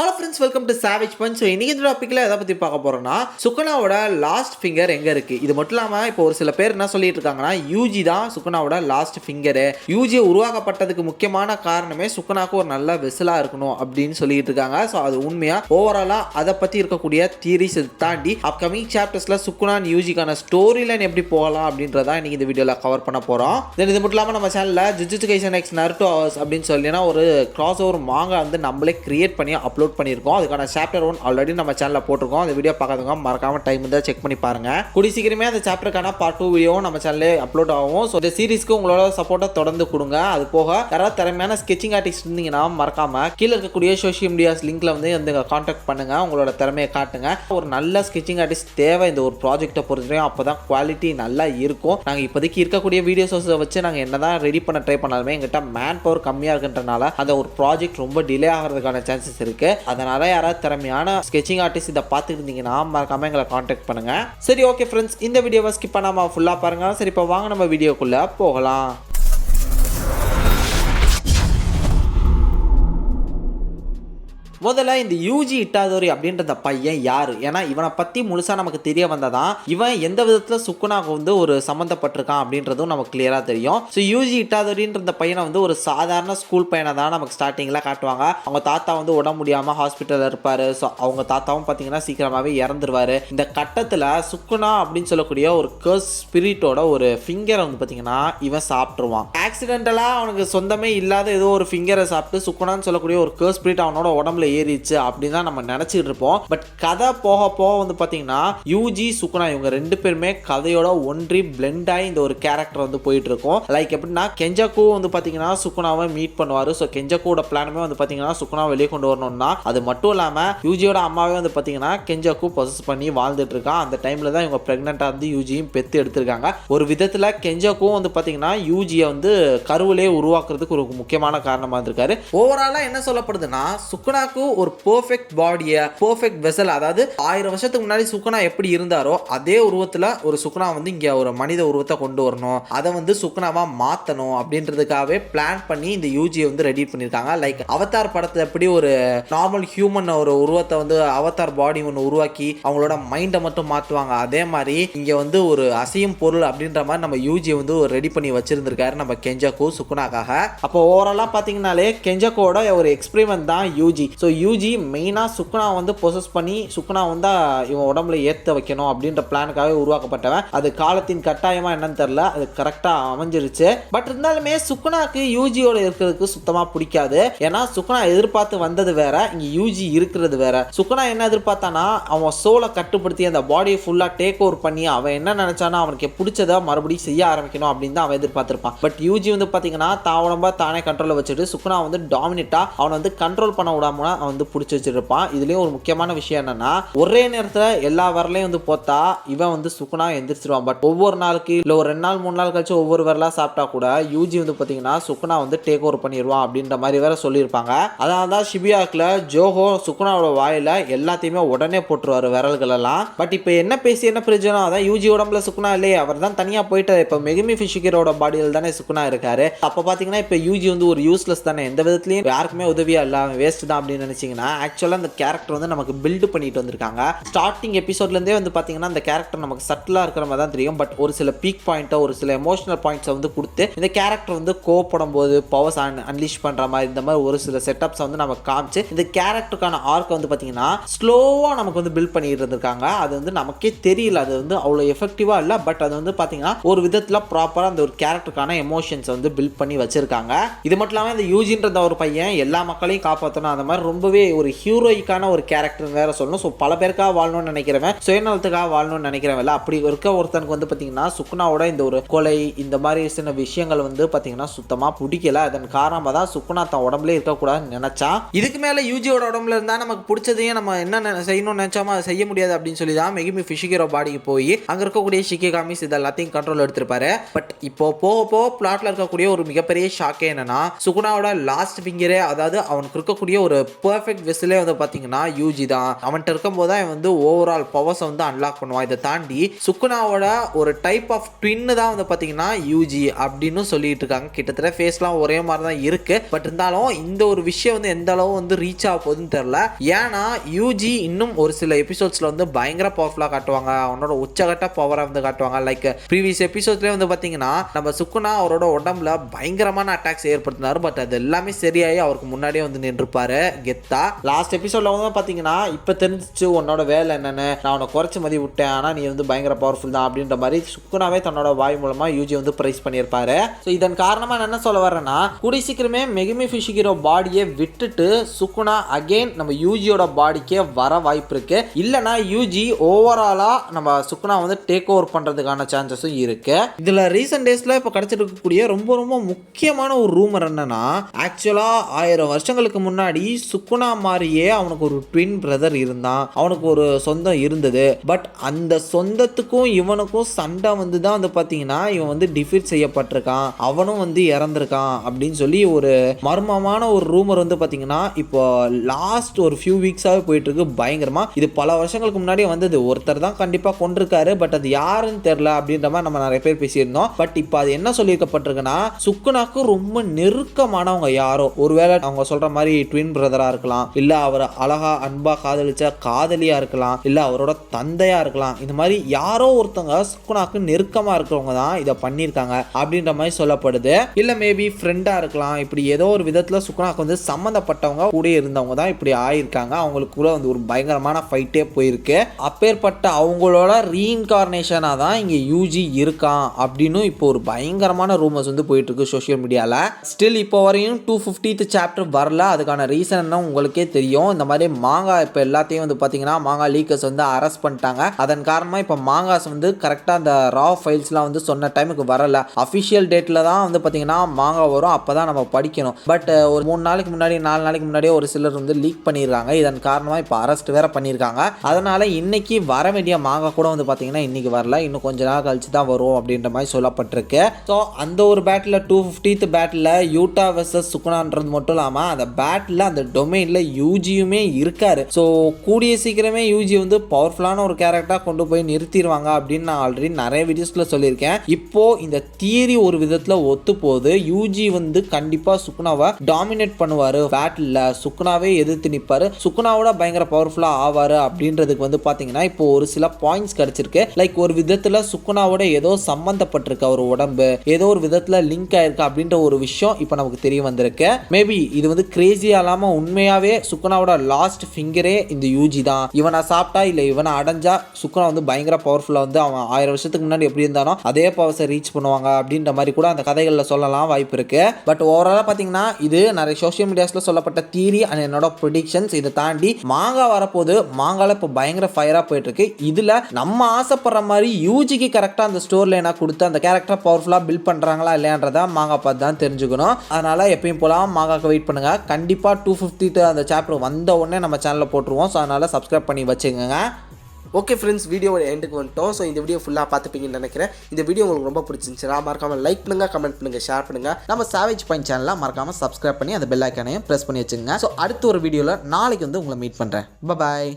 Hello friends, welcome to Savage Punch. So இன்னைக்கு இந்த டாப்பிக்கில் எதை பற்றி பார்க்க போகிறோம்னா, சுகுனாவோட லாஸ்ட் ஃபிங்கர் எங்கே இருக்குது. இது மட்டும் இல்லாமல் இப்போ ஒரு சில பேர் என்ன சொல்லிட்டு இருக்காங்கன்னா, யூஜி தான் சுகுனாவோட லாஸ்ட் ஃபிங்கரு. யூஜி உருவாக்கப்பட்டதுக்கு முக்கியமான காரணமே சுகுனாக்கு ஒரு நல்ல வெசலாக இருக்கணும் அப்படின்னு சொல்லிட்டு இருக்காங்க. ஸோ அது உண்மையாக ஓவராலாக அதை பற்றி இருக்கக்கூடிய தியரிஸ் தாண்டி அப்கமிங் சாப்டர்ஸில் சுகுனா யூஜிக்கான ஸ்டோரி லைன் எப்படி போகலாம் அப்படின்றதான் இன்னைக்கு இந்த வீடியோவில் கவர் பண்ண போகிறோம். தென் இது மட்டும் இல்லாமல் நம்ம சேனலில் jujutsu kaizen X Naruto hours அப்படின்னு சொல்லினா ஒரு கிராஸ் ஓவர் மாங்கா வந்து நம்மளே கிரியேட் பண்ணி அப்லோட் பண்ணியிருக்கோம். அதுக்கான சாப்டர் 1 ஆல்ரெடி நம்ம சேனலில் போட்டிருக்கோம். அந்த வீடியோ பார்க்காதவங்க மறக்காம டைம் இருந்தால் செக் பண்ணி பாருங்க. கூடி சீக்கிரமே அந்த சாப்டருக்கான பார்ட் 2 வீடியோவும் நம்ம சேனல்லே அப்லோட் ஆகும். ஸோ இந்த சீரிஸ்க்கு உங்களோட சப்போர்ட்டை தொடர்ந்து கொடுங்க. அது போக யாராவது திறமையான ஸ்கெச்சிங் ஆர்டிஸ்ட் இருந்தீங்கன்னா மறக்காம கீழே இருக்கக்கூடிய சோஷியல் மீடியாஸ் லிங்க்ல வந்து கான்டாக்ட் பண்ணுங்க. உங்களோட திறமையை காட்டுங்க. ஒரு நல்ல ஸ்கெச்சிங் ஆர்டிஸ்ட் தேவை இந்த ஒரு ப்ராஜெக்டை பொறுத்தவரையும். அப்பதான் குவாலிட்டி நல்லா இருக்கும். நாங்கள் இப்போதைக்கு இருக்கக்கூடிய வீடியோ சோர்ஸை வச்சு நாங்கள் என்னதான் ரெடி பண்ண ட்ரை பண்ணாலுமே எங்கிட்ட மேன் பவர் கம்மியாக இருக்குன்றனால அந்த ஒரு ப்ராஜெக்ட் ரொம்ப டிலே ஆகிறதுக்கான சான்சஸ் இருக்கு. அதனால யாராவது திறமையான ஸ்கெச்சிங் ஆர்டிஸ்ட் இதை பார்த்துட்டு இருந்தீங்கன்னா மறக்காம எங்களை கான்டாக்ட் பண்ணுங்க. சரி, ஓகே ஃப்ரெண்ட்ஸ், இந்த வீடியோவை ஸ்கிப் பண்ணாம ஃபுல்லா பாருங்க. சரி, இப்போ வாங்க நம்ம வீடியோக்குள்ள போகலாம். முதல்ல இந்த யூஜி இட்டாதோரி அப்படின்ற பையன் யாரு? ஏன்னா இவனை பத்தி முழுசா நமக்கு தெரிய வந்ததான் இவன் எந்த விதத்துல சுக்குனாக்கு வந்து ஒரு சம்மந்தப்பட்டிருக்கான் அப்படின்றதும் நமக்கு கிளியரா தெரியும். ஸோ யூஜி இட்டாதோரின்ற பையனை வந்து ஒரு சாதாரண ஸ்கூல் பையனை தான் நமக்கு ஸ்டார்டிங்ல காட்டுவாங்க. அவங்க தாத்தா வந்து உடம்பு முடியாம ஹாஸ்பிட்டல் இருப்பாரு. ஸோ அவங்க தாத்தாவும் பார்த்தீங்கன்னா சீக்கிரமாவே இறந்துருவாரு. இந்த கட்டத்தில் சுக்குனா அப்படின்னு சொல்லக்கூடிய ஒரு கர்ஸ் ஸ்பிரிட்டோட ஒரு ஃபிங்கரை வந்து பார்த்தீங்கன்னா இவன் சாப்பிட்டுருவான். ஆக்சிடென்டலா அவனுக்கு சொந்தமே இல்லாத ஏதோ ஒரு ஃபிங்கரை சாப்பிட்டு சுக்குனான்னு சொல்லக்கூடிய ஒரு கர்ஸ் ஸ்பிரிட் அவனோட உடம்புல ஏறிச்சு அப்படின்னு தான் நம்ம நினைச்சிட்டு இருப்போம். பட் கதை போக போக வந்து பாத்தீங்கன்னா யூஜி சுகுனா இவங்க ரெண்டு பேருமே கதையோட ஒன்றி பிளெண்ட் ஆகி இந்த ஒரு கேரக்டர் வந்து போயிட்டு இருக்கும். லைக் எப்படின்னா கெஞ்சக்கு வந்து பாத்தீங்கன்னா சுகுனாவை மீட் பண்ணுவாரு. ஸோ கெஞ்சக்கோட பிளானுமே வந்து பாத்தீங்கன்னா சுகுனா வெளியே கொண்டு வரணும்னா, அது மட்டும் இல்லாம யூஜியோட அம்மாவே வந்து பாத்தீங்கன்னா கெஞ்சக்கு பொசஸ் பண்ணி வாழ்ந்துட்டு இருக்கான். அந்த டைம்ல தான் இவங்க பிரெக்னெண்டா இருந்து யூஜியும் பெத்து எடுத்திருக்காங்க. ஒரு விதத்துல கெஞ்சக்கும் வந்து பாத்தீங்கன்னா யூஜியை வந்து கருவிலே உருவாக்குறதுக்கு ஒரு முக்கியமான காரணமா இருந்திருக்காரு. ஓவராலா என்ன சொல்லப்படுதுன்னா, சுகுனாக்கு ஒரு பெர்ஃபெக்ட் பாடியை பெர்ஃபெக்ட் வெசல், அதாவது 1000 வருஷத்துக்கு முன்னாடி சுகுனா எப்படி இருந்தாரோ அதே உருவத்தில் ஒரு சுகுனா வந்து இங்கே ஒரு மனித உருவத்தை கொண்டு வரணும், அதை வந்து சுகுனாவா மாற்றணும் அப்படின்றதுக்காகவே பிளான் பண்ணி இந்த யூஜியை வந்து ரெடி பண்ணியிருக்காங்க. லைக் அவதார் படத்தில் எப்படி ஒரு நார்மல் ஹியூமன் ஒரு உருவத்தை வந்து அவதார் பாடி ஒன்று உருவாக்கி அவங்களோட மைண்டை மட்டும் மாற்றுவாங்க, அதே மாதிரி இங்கே வந்து ஒரு அசையும் பொருள் அப்படின்ற மாதிரி நம்ம யூஜியை வந்து ரெடி பண்ணி வச்சிருந்திருக்காரு நம்ம கெஞ்சக்கு சுகுனாக்காக. அப்போ ஓவராலாக பார்த்தீங்கன்னாலே கெஞ்சக்கோட ஒரு எக்ஸ்பெரிமெண்ட் தான் யூஜி. ஸோ யூஜி மெயினாக சுகுனா வந்து பொசஸ் பண்ணி சுகுனா வந்து இவன் உடம்புல ஏற்ற வைக்கணும் அப்படின்ற பிளானுக்காகவே உருவாக்கப்பட்டவன். அது காலத்தின் கட்டாயமாக என்னன்னு தெரியல, அது கரெக்டாக அமைஞ்சிருச்சு. பட் இருந்தாலுமே சுகுனாக்கு யூஜியோட இருக்கிறதுக்கு சுத்தமாக பிடிக்காது. ஏன்னா சுகுனா எதிர்பார்த்து வந்தது வேற, இங்கே யூஜி இருக்கிறது வேற. சுகுனா என்ன எதிர்பார்த்தானா, அவன் சோலை கட்டுப்படுத்தி அந்த பாடியை ஃபுல்லாக டேக் ஓவர் பண்ணி அவன் என்ன நினைச்சானா அவனுக்கு பிடிச்சதை மறுபடியும் செய்ய ஆரம்பிக்கணும் அப்படின்னு தான் அவன் எதிர்பார்த்திருப்பான். பட் யூஜி வந்து பார்த்தீங்கன்னா தான் உடம்பா தானே கண்ட்ரோலில் வச்சுட்டு சுகுனா வந்து டாமினேட்டா அவனை வந்து கண்ட்ரோல் பண்ண விடாம வந்து பிடிச்சி வச்சிருப்பான். இதுலயும் ஒரு முக்கியமான விஷயம் என்னன்னா, ஒரே நேரத்தில் எல்லா வரலையும் வந்து போத்தா இவன் வந்து சுகுனா எந்திரிச்சிருவான். பட் ஒவ்வொரு நாளுக்கு இல்லை ஒரு 2 நாள் 3 நாள் கழிச்சு ஒவ்வொரு வரலா சாப்பிட்டா கூட யூஜி வந்து பார்த்தீங்கன்னா சுகுனா வந்து டேக் ஓவர் பண்ணிடுவான் அப்படின்ற மாதிரி வேற சொல்லியிருப்பாங்க. அதனால தான் ஷிபியாக்கில் ஜோஹோ சுகுனாவோட வாயில எல்லாத்தையுமே உடனே போட்டுருவாரு விரல்கள் எல்லாம். பட் இப்போ என்ன பேசி என்ன பிரயோஜனம்? அதான் யூஜி உடம்புல சுகுனா இல்லையே, அவர் தான் தனியாக போயிட்டாரு. இப்போ மெகுமி ஃபிஷிகரோட பாடியில் தானே சுகுனா இருக்காரு. அப்போ பார்த்தீங்கன்னா இப்போ யூஜி வந்து ஒரு யூஸ்லெஸ் தானே, எந்த விதத்துலையும் யாருக்குமே உதவியா இல்லை, வேஸ்ட் தான் அப்படின்னு நினைச்சீங்கன்னா ஆக்சுவலாக அந்த கேரக்டர் வந்து நமக்கு பில்டு பண்ணிட்டு வந்திருக்காங்க. ஸ்டார்டிங் எபிசோட்லேருந்தே வந்து பார்த்தீங்கன்னா அந்த கேரக்டர் நமக்கு சட்டிலாக இருக்கிற மாதிரி தான் தெரியும். பட் ஒரு சில பீக் பாயிண்ட்டை ஒரு சில எமோஷனல் பாயிண்ட்ஸை வந்து கொடுத்து இந்த கேரக்டர் வந்து கோவப்படும் போது பவர்ஸ் அன்லீஷ் பண்ணுற மாதிரி இந்த மாதிரி ஒரு சில செட்டப்ஸை வந்து நமக்கு காமிச்சு இந்த கேரக்டருக்கான ஆர்க்கை வந்து பார்த்தீங்கன்னா ஸ்லோவாக நமக்கு வந்து பில்ட் பண்ணிட்டு இருந்திருக்காங்க. அது வந்து நமக்கே தெரியல, அது வந்து அவ்வளோ எஃபெக்டிவாக இல்லை. பட் அது வந்து பார்த்தீங்கன்னா ஒரு விதத்தில் ப்ராப்பராக அந்த ஒரு கேரக்டருக்கான எமோஷன்ஸை வந்து பில்ட் பண்ணி வச்சிருக்காங்க. இது மட்டும் இல்லாமல் இந்த யூஜின்ற ஒரு பையன் எல்லா மக்களையும் காப்பாற்றணும், அந்த மாதிரி ரொம்பவே ஒரு ஹீரோயிக்கான ஒரு கேரக்டர் வேற சொல்லணும். ஸோ பல பேருக்காக வாழணும்னு நினைக்கிறவன், சுயநலத்துக்காக வாழணும்னு நினைக்கிறவன், அப்படி இருக்க ஒருத்தனுக்கு வந்து பார்த்தீங்கன்னா சுகுனாவோட இந்த ஒரு கொலை இந்த மாதிரி சின்ன விஷயங்கள் வந்து பார்த்தீங்கன்னா சுத்தமாக பிடிக்கல. அதன் காரணமாக தான் சுகுனா தன் உடம்புல இருக்கக்கூடாதுன்னு நினைச்சான். இதுக்கு மேலே யூஜியோட உடம்புல இருந்தால் நமக்கு பிடிச்சதையும் நம்ம என்ன செய்யணும்னு நினைச்சாமோ அதை செய்ய முடியாது அப்படின்னு சொல்லி தான் மெகுமி ஃபிஷிகரோ பாடிக்கு போய் அங்கே இருக்கக்கூடிய ஷிகிகாமிஸ் இது எல்லாத்தையும் கண்ட்ரோல் எடுத்திருப்பாரு. பட் இப்போ போக போக பிளாட்ல இருக்கக்கூடிய ஒரு மிகப்பெரிய ஷாக்கே என்னன்னா, சுகுனாவோட லாஸ்ட் ஃபிங்கரே, அதாவது அவனுக்கு இருக்கக்கூடிய ஒரு பெர்ஃபெக்ட் வெஸ்லே வந்து பார்த்தீங்கன்னா யூஜி தான். அவன்கிட்ட இருக்கும்போது தான் இவன் வந்து ஓவரால் பவர்ஸை வந்து அன்லாக் பண்ணுவான். இதை தாண்டி சுக்குனாவோட ஒரு டைப் ஆஃப் ட்வின்னு தான் வந்து பார்த்தீங்கன்னா யூஜி அப்படின்னு சொல்லிட்டு இருக்காங்க. கிட்டத்தட்ட ஃபேஸ்லாம் ஒரே மாதிரி தான் இருக்கு. பட் இருந்தாலும் இந்த ஒரு விஷயம் வந்து எந்த அளவு வந்து ரீச் ஆக போகுதுன்னு தெரியல. ஏன்னா யூஜி இன்னும் ஒரு சில எபிசோட்ஸ்ல வந்து பயங்கர பவர்ஃபுல்லாக காட்டுவாங்க. அவனோட உச்சகட்ட பவரை வந்து காட்டுவாங்க. லைக் ப்ரீவியஸ் எபிசோட்லேயே வந்து பார்த்தீங்கன்னா நம்ம சுக்குனா அவரோட உடம்புல பயங்கரமான அட்டாக்ஸ் ஏற்படுத்தினார். பட் அது எல்லாமே சரியாகி அவருக்கு முன்னாடியே வந்து நின்றுப்பாரு கெத்தா. லாஸ்ட் எபிசோட்ல வந்து பார்த்தீங்கன்னா இப்போ தெரிஞ்சிச்சு உன்னோட வேலை என்னன்னு, நான் உன்னை குறைச்சி மதி விட்டேன், ஆனால் நீ வந்து பயங்கர பவர்ஃபுல் தான் அப்படின்ற மாதிரி சுக்குனாவே தன்னோட வாய் மூலமா யூஜி வந்து பிரைஸ் பண்ணியிருப்பாரு. ஸோ இதன் காரணமா நான் என்ன சொல்ல வரேன்னா, கூடி சீக்கிரமே மெகுமி ஃபிஷிகிரோ பாடியை விட்டுட்டு சுக்குனா அகெயின் நம்ம யூஜியோட பாடிக்கே வர வாய்ப்பு இருக்கு. இல்லைனா யூஜி ஓவராலா நம்ம சுக்குனா வந்து டேக் ஓவர் பண்றதுக்கான சான்சஸும் இருக்கு. இதுல ரீசெண்ட் டேஸ்ல இப்போ கிடைச்சிட்டு இருக்கக்கூடிய ரொம்ப ரொம்ப முக்கியமான ஒரு ரூமர் என்னன்னா, ஆக்சுவலா 1000 வருஷங்களுக்கு முன்னாடி சுக்குனா மாதிரியே அவனுக்கு ஒரு ட்வின் பிரதர் இருந்தான். அவனுக்கு ஒரு சொந்தம் இருந்தது. பட் அந்த சொந்தத்துக்கும் இவனுக்கும் சண்டை வந்து தான் வந்து பார்த்தீங்கன்னா இவன் வந்து டிஃபீட் செய்யப்பட்டிருக்கான், அவனும் வந்து இறந்திருக்கான் அப்படின்னு சொல்லி ஒரு மர்மமான ஒரு ரூமர் வந்து பார்த்தீங்கன்னா இப்போ லாஸ்ட் ஒரு ஃபியூ வீக்ஸாகவே போயிட்டு இருக்கு பயங்கரமா. இது பல வருஷங்களுக்கு முன்னாடியே வந்தது. ஒருத்தர் தான் கண்டிப்பாக கொண்டிருக்காரு. பட் அது யாருன்னு தெரியல அப்படின்ற மாதிரி நம்ம நிறைய பேர் பேசியிருந்தோம். பட் இப்போ அது என்ன சொல்லியிருக்கப்பட்டிருக்குன்னா, சுக்குனாக்கு ரொம்ப நெருக்கமானவங்க யாரோ, ஒருவேளை அவங்க சொல்ற மாதிரி ட்வின் பிரதரா இருக்கலாம், இல்ல அவர் அழகா அன்பா காதலிச்ச காதலியா இருக்கலாம், இல்ல அவரோட தந்தையா இருக்கலாம். இந்த மாதிரி யாரோ ஒருத்தவங்க சுக்குனாக்கு நெருக்கமா இருக்கிறவங்க தான் இதை பண்ணியிருக்காங்க அப்படின்ற மாதிரி சொல்லப்படுது. இல்ல மேபி ஃப்ரெண்டா இருக்கலாம். இப்படி ஏதோ ஒரு விதத்துல சுக்குனாக்கு வந்து சம்பந்தப்பட்டவங்க கூட இருந்தவங்க தான் இப்படி ஆயிருக்காங்க. அவங்களுக்கு கூட வந்து ஒரு பயங்கரமான ஃபைட்டே போயிருக்கு. அப்பேற்பட்ட அவங்களோட ரீஇன்கார்னேஷனா தான் இங்க யூஜி இருக்கான் அப்படின்னு இப்போ ஒரு பயங்கரமான ரூமர்ஸ் வந்து போயிட்டு இருக்கு சோஷியல் மீடியால. ஸ்டில் இப்போ வரையும் 250th சாப்டர் வரல. அதுக்கான ரீசன் என்ன உங்களுக்கே தெரியும். இந்த மாதிரி மாங்கா இப்போ எல்லாத்தையும் வந்து பார்த்தீங்கன்னா மாங்கா லீக்கர்ஸ் வந்து அரெஸ்ட் பண்ணிட்டாங்க. அதன் காரணமாக இப்போ மாங்காஸ் வந்து கரெக்டாக அந்த ரா ஃபைல்ஸ்லாம் வந்து சொன்ன டைமுக்கு வரல. அஃபிஷியல் டேட்டில் தான் வந்து பார்த்தீங்கன்னா மாங்கா வரும், அப்போ தான் நம்ம படிக்கணும். பட் ஒரு 3 நாளைக்கு முன்னாடி 4 நாளைக்கு முன்னாடியே ஒரு சிலர் வந்து லீக் பண்ணியிருக்காங்க. இதன் காரணமாக இப்போ அரெஸ்ட் வேற பண்ணியிருக்காங்க. அதனால இன்னைக்கு வர வேண்டிய மாங்கா கூட வந்து பார்த்தீங்கன்னா இன்னைக்கு வரல, இன்னும் கொஞ்ச நாள் கழிச்சு தான் வரும் அப்படின்ற மாதிரி சொல்லப்பட்டிருக்கு. ஸோ அந்த ஒரு battle 250th battle Utah versus சுக்குனான்றது மட்டும் இல்லாமல் அந்த பேட்டில் அந்த டொமைனில் யூஜியுமே இருக்காரு. ஸோ கூடிய சீக்கிரமே யூஜி வந்து பவர்ஃபுல்லான ஒரு கேரக்டராக கொண்டு போய் நிறுத்திடுவாங்க அப்படின்னு நான் ஆல்ரெடி நிறைய வீடியோஸில் சொல்லியிருக்கேன். இப்போ இந்த தியரி ஒரு விதத்தில் ஒத்து போகுது. யூஜி வந்து கண்டிப்பாக சுக்குனாவை டாமினேட் பண்ணுவார். பேட்டில் சுக்குனாவே எதிர்த்து நிற்பாரு, சுக்குனாவோட பயங்கர பவர்ஃபுல்லாக ஆவார் அப்படின்றதுக்கு வந்து பார்த்தீங்கன்னா இப்போ ஒரு சில பாயிண்ட்ஸ் கிடைச்சிருக்கு. லைக் ஒரு விதத்தில் சுக்குனாவோட ஏதோ சம்பந்தப்பட்டிருக்கு, அவர் உடம்பு ஏதோ ஒரு விதத்தில் லிங்க் ஆயிருக்கு அப்படின்ற ஒரு விஷயம் இப்போ நமக்கு தெரிய வந்திருக்கு. மேபி இது வந்து கிரேசியா இல்லாமல் உண்மையாவே சுக்குனாவோட லாஸ்ட் ஃபிங்கரே இந்த யூஜி தான். இவனை சாப்பிட்டா இல்லை இவனை அடைஞ்சா சுக்குனா வந்து பயங்கர பவர்ஃபுல்லாக வந்து அவன் 1000 வருஷத்துக்கு முன்னாடி எப்படி இருந்தானோ அதே பவர்ஸை ரீச் பண்ணுவாங்க அப்படின்ற மாதிரி கூட அந்த கதைகளில் சொல்லலாம் வாய்ப்பு இருக்கு. பட் ஓவராலாக பார்த்தீங்கன்னா இது நிறைய சோஷியல் மீடியாஸில் சொல்லப்பட்ட தியரி அண்ட் என்னோட ப்ரெடிக்ஷன்ஸ். இதை தாண்டி மாங்கா வரப்போது, மாங்கால இப்போ பயங்கர ஃபயராக போயிட்டு இருக்கு. இதில் நம்ம ஆசைப்படுற மாதிரி யூஜிக்கு கரெக்டாக அந்த ஸ்டோர் லைனாக கொடுத்து அந்த கேரக்டரை பவர்ஃபுல்லாக பில்ட் பண்ணுறாங்களா இல்லையான்றதை மாங்கா பார்த்து தான் தெரிஞ்சுக்கணும். அதனால எப்பயும் போலாம் மாங்காக்கு வெயிட் பண்ணுங்க. கண்டிப்பாக 250 அந்த சாப்டர் வந்த உடனே நம்ம சேனலில் போட்டுருவோம். ஸோ அதனால சப்ஸ்கிரைப் பண்ணி வச்சுக்கோங்க. ஓகே ஃப்ரெண்ட்ஸ், வீடியோவோட எண்டுக்கு வந்துட்டோம். ஸோ இந்த வீடியோ ஃபுல்லாக பார்த்துப்பீங்கன்னு நினைக்கிறேன். இந்த வீடியோ உங்களுக்கு ரொம்ப பிடிச்சிருந்துச்சுன்னா மறக்காமல் லைக் பண்ணுங்கள், கமெண்ட் பண்ணுங்கள், ஷேர் பண்ணுங்கள். நம்ம சாவேஜ் பாயிண்ட் சேனலை மறக்காமல் சப்ஸ்கிரைப் பண்ணி அந்த பெல் ஐக்கானையும் ப்ரெஸ் பண்ணி வச்சுக்கோங்க. ஸோ அடுத்த ஒரு வீடியோவில் நாளைக்கு வந்து உங்களை மீட் பண்ணுறேன். பாய்.